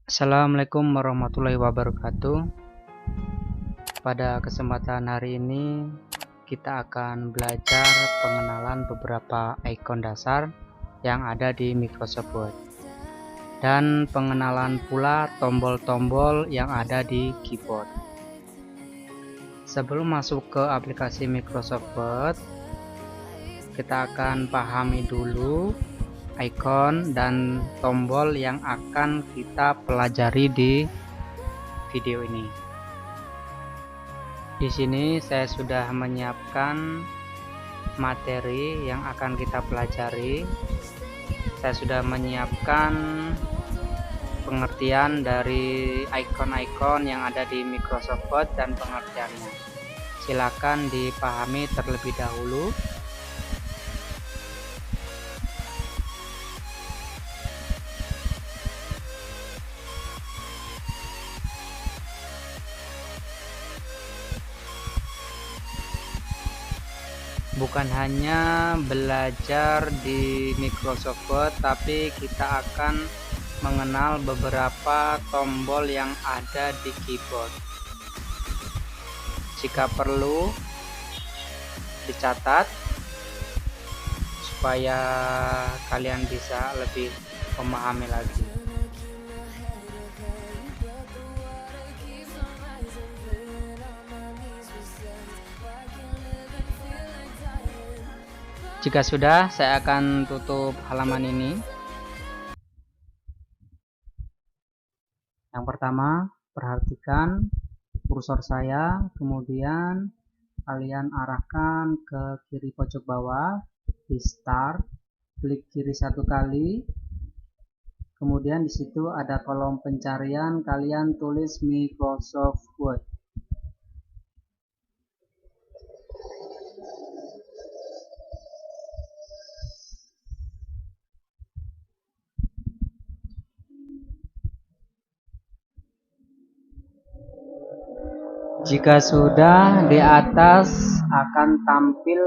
Assalamualaikum warahmatullahi wabarakatuh. Pada kesempatan hari ini kita akan belajar pengenalan beberapa ikon dasar yang ada di Microsoft Word dan pengenalan pula tombol-tombol yang ada di keyboard. Sebelum masuk ke aplikasi Microsoft Word, kita akan pahami dulu ikon dan tombol yang akan kita pelajari di video ini. Di sini saya sudah menyiapkan materi yang akan kita pelajari. Saya sudah menyiapkan pengertian dari ikon-ikon yang ada di Microsoft Word dan pengertiannya. Silakan dipahami terlebih dahulu. Bukan hanya belajar di Microsoft Word, tapi kita akan mengenal beberapa tombol yang ada di keyboard. Jika perlu dicatat supaya kalian bisa lebih memahami lagi. Jika sudah, saya akan tutup halaman ini. Yang pertama, perhatikan kursor saya, kemudian kalian arahkan ke kiri pojok bawah di Start, klik kiri satu kali, kemudian di situ ada kolom pencarian, kalian tulis Microsoft Word. Jika sudah, di atas akan tampil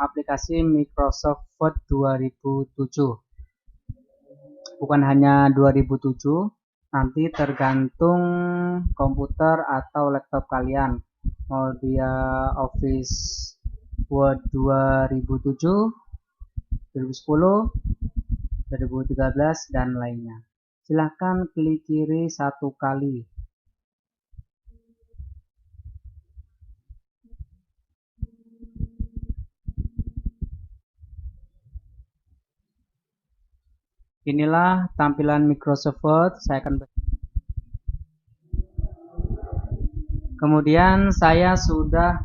aplikasi Microsoft Word 2007. Bukan hanya 2007, nanti tergantung komputer atau laptop kalian. Mau dia Office Word 2007, 2010, 2013, dan lainnya. Silahkan klik kiri satu kali. Inilah tampilan Microsoft Word. Kemudian saya sudah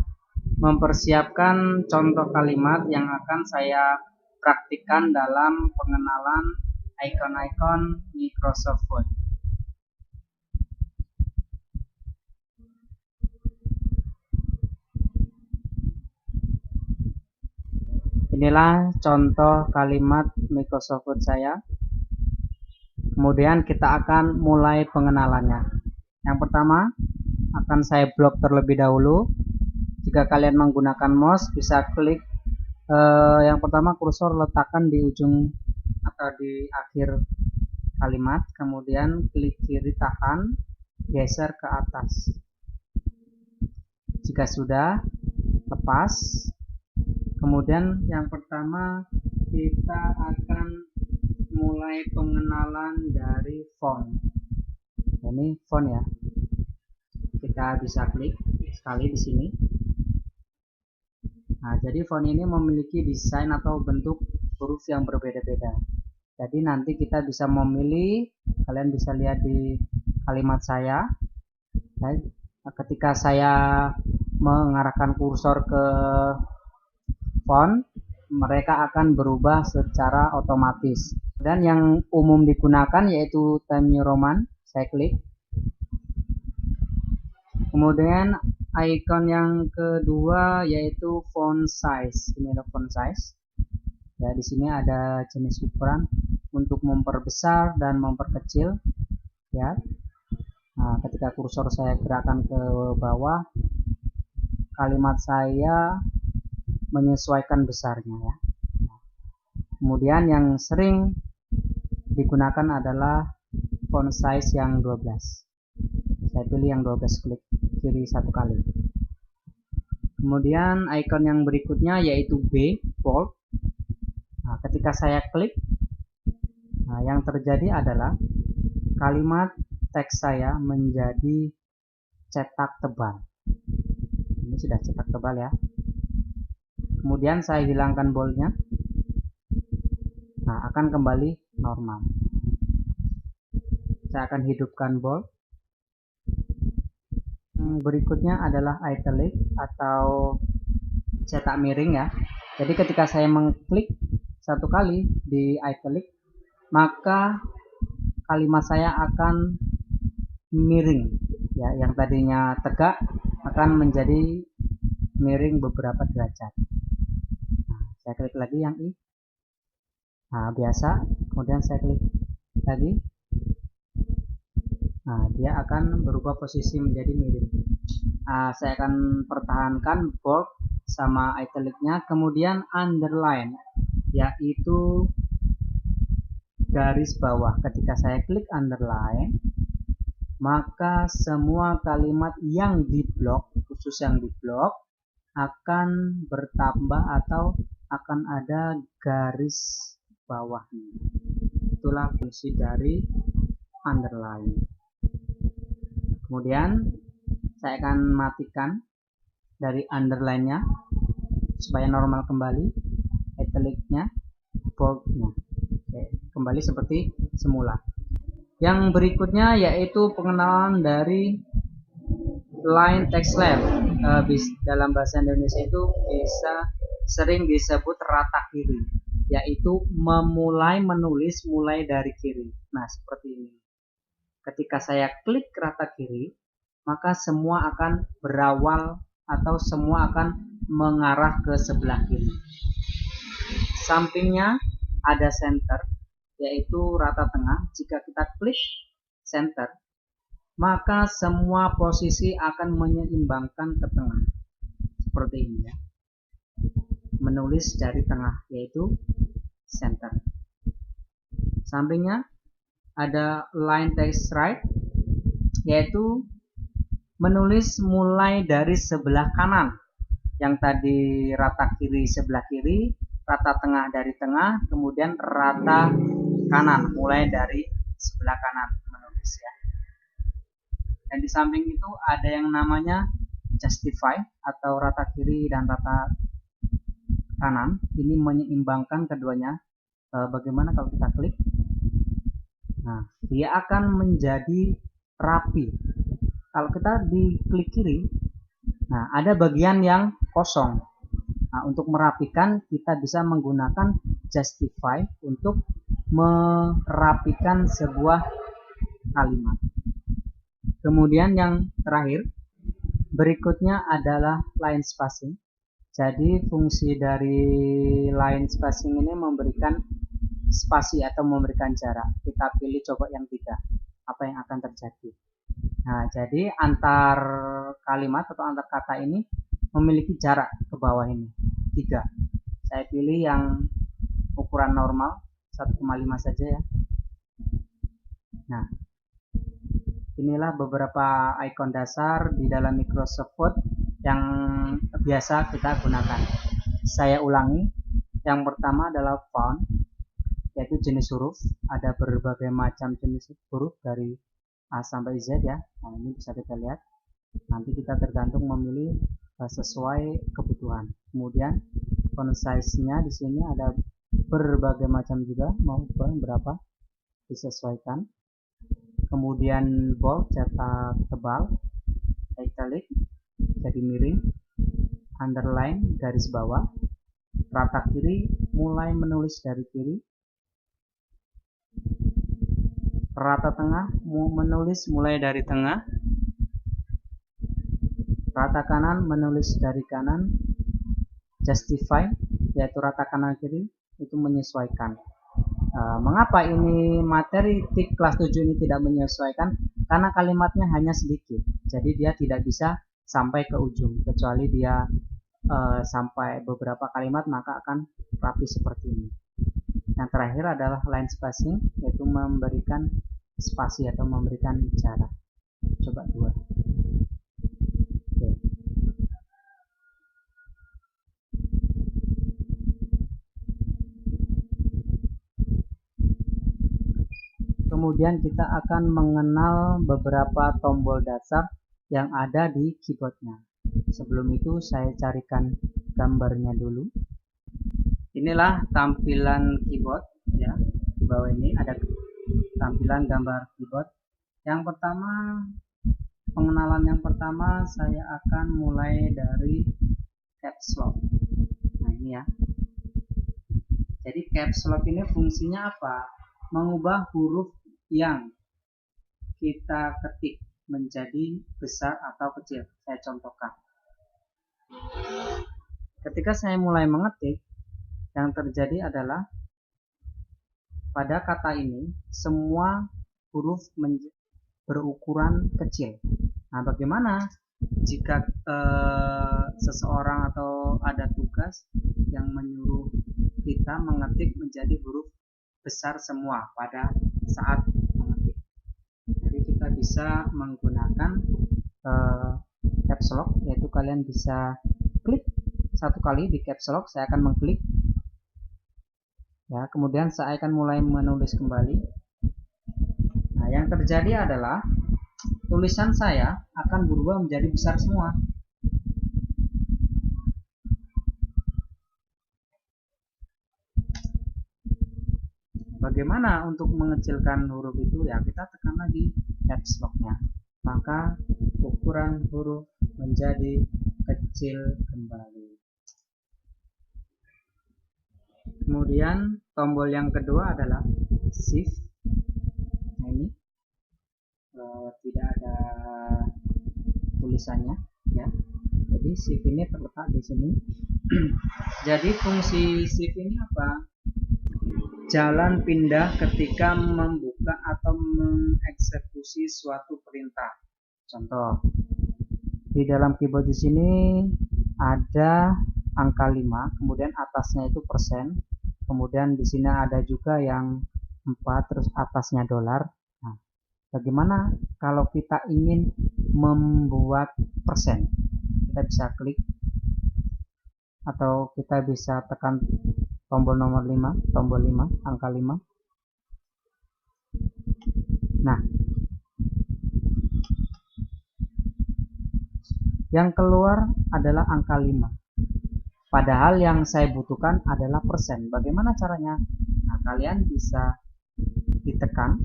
mempersiapkan contoh kalimat yang akan saya praktikkan dalam pengenalan ikon-ikon Microsoft Word. Inilah contoh kalimat Microsoft Word saya. Kemudian kita akan mulai pengenalannya. Yang pertama, akan saya blok terlebih dahulu. Jika kalian menggunakan mouse, bisa klik yang pertama kursor letakkan di ujung atau di akhir kalimat, kemudian klik kiri tahan, geser ke atas. Jika sudah, lepas. Kemudian yang pertama kita akan mulai pengenalan dari font. Ini font ya. Kita bisa klik sekali di sini. Nah, jadi font ini memiliki desain atau bentuk huruf yang berbeda-beda. Jadi nanti kita bisa memilih, kalian bisa lihat di kalimat saya. Ketika saya mengarahkan kursor ke font, mereka akan berubah secara otomatis. Dan yang umum digunakan yaitu Times New Roman, saya klik. Kemudian icon yang kedua yaitu font size. Ini ada font size. Ya, di sini ada jenis ukuran untuk memperbesar dan memperkecil. Ya. Nah, ketika kursor saya gerakkan ke bawah, kalimat saya menyesuaikan besarnya ya. Kemudian yang sering digunakan adalah font size yang 12. Saya pilih yang 12, klik kiri satu kali. Kemudian icon yang berikutnya yaitu B, bold. Nah, ketika saya klik, yang terjadi adalah kalimat teks saya menjadi cetak tebal. Ini sudah cetak tebal ya. Kemudian saya hilangkan boldnya. Nah, akan kembali normal. Saya akan hidupkan bold. Berikutnya adalah italic atau cetak miring ya. Jadi ketika saya mengklik satu kali di italic, maka kalimat saya akan miring ya, yang tadinya tegak akan menjadi miring beberapa derajat. Nah, saya klik lagi yang I. Nah, biasa, kemudian saya klik lagi. Nah, dia akan berubah posisi menjadi miring. Nah, saya akan pertahankan bold sama italicnya, kemudian underline, yaitu garis bawah. Ketika saya klik underline, maka semua kalimat yang diblok, khusus yang diblok, akan bertambah atau akan ada garis bawahnya. Itulah fungsi dari underline. Kemudian saya akan matikan dari underline-nya supaya normal kembali, italicnya, bold-nya. Kembali seperti semula. Yang berikutnya yaitu pengenalan dari line text left. Dalam bahasa Indonesia itu bisa sering disebut rata kiri, yaitu memulai menulis mulai dari kiri. Nah, seperti ini. Ketika saya klik rata kiri, maka semua akan berawal atau semua akan mengarah ke sebelah kiri. Sampingnya ada center, yaitu rata tengah. Jika kita klik center, maka semua posisi akan menyeimbangkan ke tengah. Seperti ini ya. Menulis dari tengah, yaitu center. Sampingnya ada line text right, yaitu menulis mulai dari sebelah kanan. Yang tadi rata kiri sebelah kiri, rata tengah dari tengah, kemudian rata kanan mulai dari sebelah kanan menulis ya. Dan di samping itu ada yang namanya justify atau rata kiri dan rata kanan. Ini menyeimbangkan keduanya. Bagaimana kalau kita klik? Nah, dia akan menjadi rapi. Kalau kita diklik kiri, nah ada bagian yang kosong. Nah, untuk merapikan kita bisa menggunakan justify untuk merapikan sebuah kalimat. Kemudian yang terakhir, berikutnya adalah line spacing. Jadi fungsi dari line spacing ini memberikan spasi atau memberikan jarak. Kita pilih coba yang 3. Apa yang akan terjadi? Nah, jadi antar kalimat atau antar kata ini memiliki jarak ke bawah ini 3. Saya pilih yang ukuran normal 1,5 saja ya. Nah, inilah beberapa icon dasar di dalam Microsoft Word yang biasa kita gunakan. Saya ulangi. Yang pertama adalah font, yaitu jenis huruf. Ada berbagai macam jenis huruf dari A sampai Z ya. Nah, ini bisa kita lihat. Nanti kita tergantung memilih sesuai kebutuhan. Kemudian font size-nya di sini ada berbagai macam juga, mau berapa disesuaikan. Kemudian bold, cetak tebal, italic, jadi miring, underline, garis bawah, rata kiri, mulai menulis dari kiri, rata tengah, menulis mulai dari tengah, rata kanan, menulis dari kanan, justify, yaitu rata kanan kiri, itu menyesuaikan. Mengapa ini materi TIK kelas 7 ini tidak menyesuaikan? Karena kalimatnya hanya sedikit, jadi dia tidak bisa sampai ke ujung, kecuali dia sampai beberapa kalimat maka akan rapi seperti ini. Yang terakhir adalah line spacing, yaitu memberikan spasi atau memberikan jarak. Coba 2. Oke. Kemudian kita akan mengenal beberapa tombol dasar yang ada di keyboardnya. Sebelum itu saya carikan gambarnya dulu. Inilah tampilan keyboard ya. Di bawah ini ada tampilan gambar keyboard. Yang pertama, pengenalan yang pertama saya akan mulai dari caps lock. Nah, ini ya. Jadi caps lock ini fungsinya apa? Mengubah huruf yang kita ketik menjadi besar atau kecil. Saya contohkan. Ketika saya mulai mengetik, yang terjadi adalah pada kata ini semua huruf berukuran kecil. Nah, bagaimana jika seseorang atau ada tugas yang menyuruh kita mengetik menjadi huruf besar semua pada saat mengetik? Jadi kita bisa menggunakan caps lock, yaitu kalian bisa klik satu kali di caps lock. Saya akan mengklik ya, kemudian saya akan mulai menulis kembali. Nah, yang terjadi adalah tulisan saya akan berubah menjadi besar semua. Bagaimana untuk mengecilkan huruf itu? Ya, kita tekan lagi caps lock-nya. Maka ukuran huruf menjadi kecil kembali. Kemudian tombol yang kedua adalah shift. Nah, ini tidak ada tulisannya ya. Jadi shift ini terletak di sini. Jadi fungsi shift ini apa? Jalan pindah ketika membuka atau mengeksekusi suatu perintah. Contoh, di dalam keyboard di sini ada angka 5, kemudian atasnya itu persen, kemudian di sini ada juga yang 4, terus atasnya dolar. Nah, bagaimana kalau kita ingin membuat persen? Kita bisa klik atau kita bisa tekan tombol nomor 5, tombol 5, angka 5. Nah, yang keluar adalah angka 5. Padahal yang saya butuhkan adalah persen. Bagaimana caranya? Nah, kalian bisa ditekan,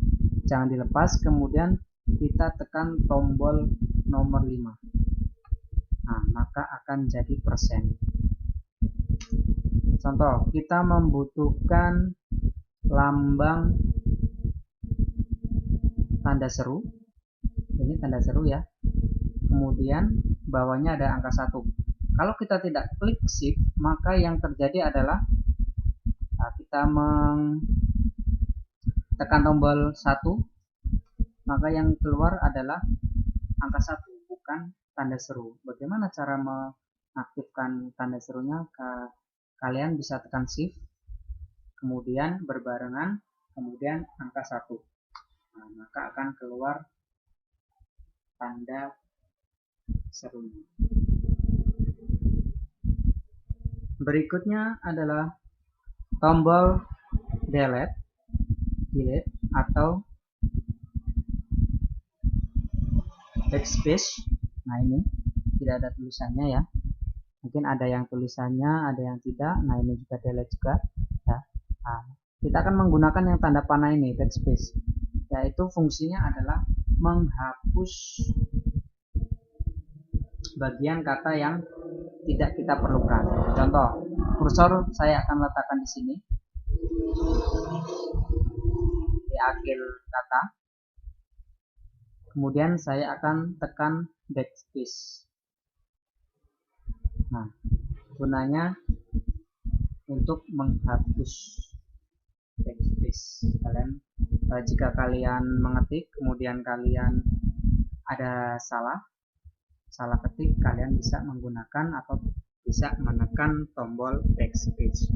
jangan dilepas, kemudian kita tekan tombol nomor 5. Nah, maka akan jadi persen. Contoh, kita membutuhkan lambang tanda seru. Ini tanda seru ya. Kemudian bawahnya ada angka 1. Kalau kita tidak klik shift, maka yang terjadi adalah kita tekan tombol 1, maka yang keluar adalah angka 1, bukan tanda seru. Bagaimana cara mengaktifkan tanda serunya? Kalian bisa tekan shift, kemudian berbarengan, kemudian angka 1. Nah, maka akan keluar tanda serunya. Berikutnya adalah tombol delete atau backspace. Nah, ini tidak ada tulisannya ya. Mungkin ada yang tulisannya, ada yang tidak. Nah, ini juga delete juga ya. Nah, kita akan menggunakan yang tanda panah ini, backspace, yaitu fungsinya adalah menghapus bagian kata yang tidak kita perlukan. Contoh, kursor saya akan letakkan di sini di akhir kata. Kemudian saya akan tekan backspace. Nah, gunanya untuk menghapus backspace. Jika kalian mengetik kemudian kalian ada salah ketik, kalian bisa menggunakan atau bisa menekan tombol backspace.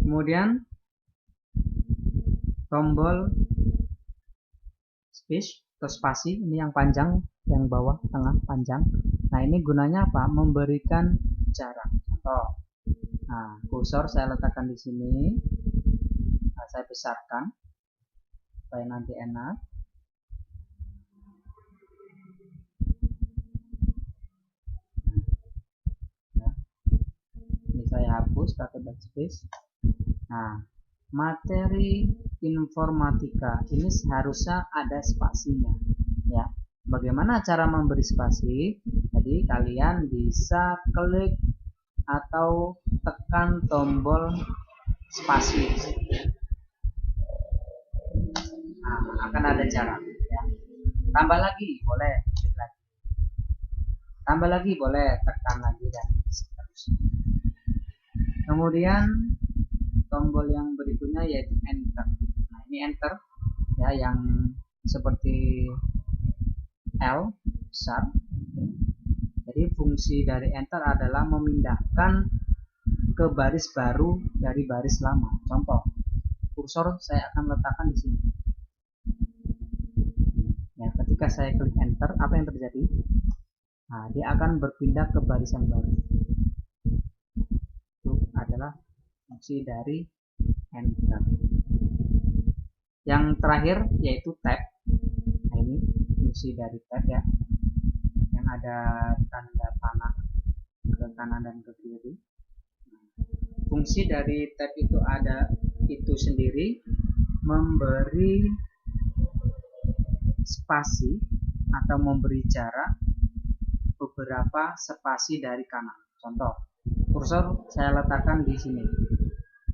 Kemudian tombol space atau spasi, ini yang panjang, yang bawah tengah panjang. Nah, ini gunanya apa? Memberikan jarak. Contoh. Nah, kursor saya letakkan di sini. Nah, saya besarkan supaya nanti enak. Nah, ini saya hapus pakai backspace. Nah, materi informatika ini seharusnya ada spasinya, ya. Bagaimana cara memberi spasi? Jadi kalian bisa klik atau tekan tombol spasi. Nah, akan ada jarak, ya. Tambah lagi boleh, klik lagi. Tambah lagi boleh, tekan lagi dan seterusnya. Kemudian tombol yang berikutnya yaitu enter. Nah, ini enter, ya, yang seperti L besar. Jadi fungsi dari enter adalah memindahkan ke baris baru dari baris lama. Contoh, kursor saya akan letakkan di sini. Ya, ketika saya klik enter, apa yang terjadi? Nah, dia akan berpindah ke baris yang baru. Itu adalah fungsi dari enter. Yang terakhir yaitu tab. Nah, ini fungsi dari tab, ya, yang ada tanda panah ke kanan dan ke kiri. Fungsi dari tab itu sendiri memberi spasi atau memberi jarak beberapa spasi dari kanan. Contoh, kursor saya letakkan di sini,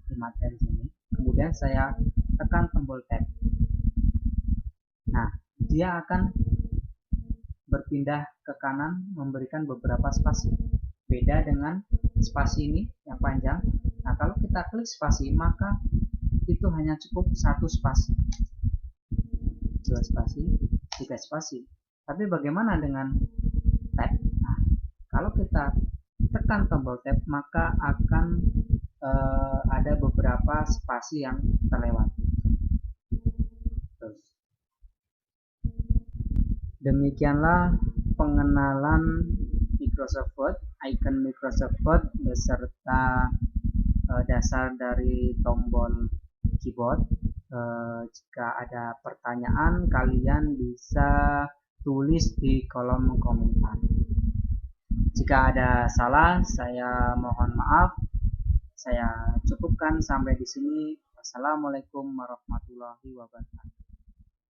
di materi sini. Kemudian saya tekan tombol tab. Nah, dia akan berpindah ke kanan memberikan beberapa spasi. Beda dengan spasi ini yang panjang. Nah, kalau kita klik spasi, maka itu hanya cukup satu spasi, 2 spasi, 3 spasi. Tapi bagaimana dengan tab? Nah, kalau kita tekan tombol tab, maka akan ada beberapa spasi yang terlewati. Demikianlah pengenalan Microsoft Word, icon Microsoft Word beserta dasar dari tombol keyboard. Jika ada pertanyaan, kalian bisa tulis di kolom komentar. Jika ada salah, saya mohon maaf. Saya cukupkan sampai di sini. Wassalamualaikum warahmatullahi wabarakatuh.